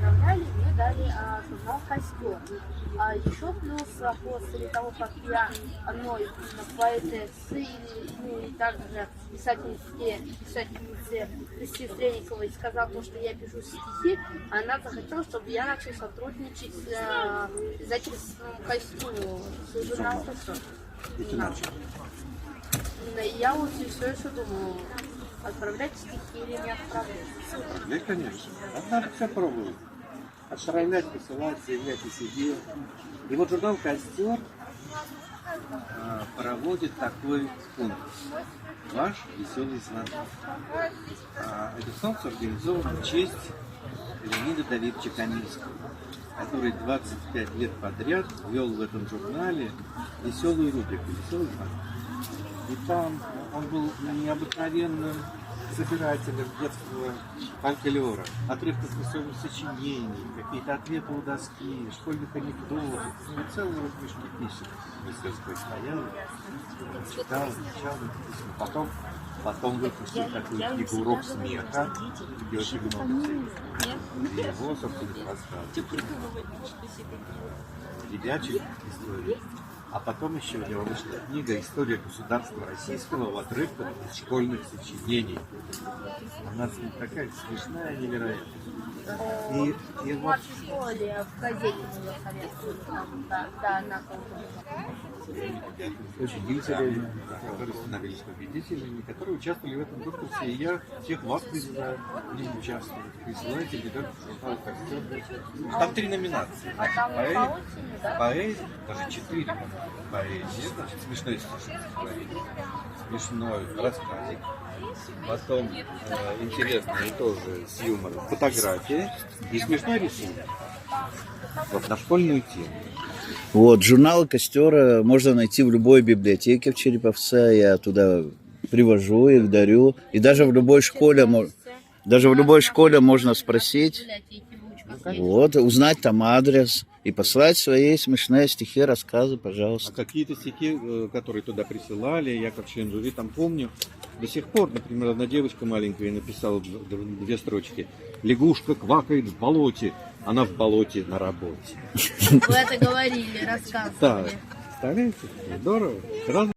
отправляли, мне дали журнал «Костер». Еще плюс после того, как я одной поэтессы, ну и также писательнице Кристине Стрельниковой сказала, что я пишу стихи, она захотела, чтобы я начал сотрудничать с издательством «Костюм», с журналом «Костер». И ты начал. Я вот все еще думаю, отправлять стихи или не отправлять. Отправлять, конечно. Надо все пробовать. Отправлять, посылать, заявлять о себе. И вот журнал «Костер» проводит такой конкурс. Ваш веселый звонок. Этот конкурс организован в честь Леонида Давидовича Каминского, который 25 лет подряд вел в этом журнале веселую рубрику «Веселый звонок». И там он был необыкновенным собирателем детского фольклора, отрывков веселых сочинений, какие-то ответы у доски, школьных анекдотов, ну, целые рубришки писем. Мастерской стоял, читал, письма. Потом выпустил такую книгу «Урок смеха», где очень много всяких. Его, собственно, рассказов. Ребячьих историй. А потом еще у него вышла книга «История государства российского в отрывках из школьных сочинений». Она такая смешная, невероятная. И вот... В школе, в газете была советскую, да, на Победители, которые становились победителями, которые участвовали в этом конкурсе. И я всех вас призываю в нем участвовать. Присылайте ребят в журнал «Костер». Там 3 номинации. А там по осени, да? Поэзия, даже 4 поэзии, значит, смешной стишок, смешной рассказик, потом интересный тоже с юмором фотография и смешной рисунок. Вот на школьную тему. Вот, журналы «Костер» можно найти в любой библиотеке в Череповце. Я туда привожу их, дарю. И даже в любой школе можно спросить, вот, узнать там адрес и послать свои смешные стихи, рассказы, А пожалуйста. какие-то стихи, которые туда присылали, я как член жюри там помню, до сих пор, например, одна девочка маленькая написала 2 строчки. «Лягушка квакает в болоте, она в болоте на работе». Вы это говорили, рассказывали. Да, представляете? Здорово. Сразу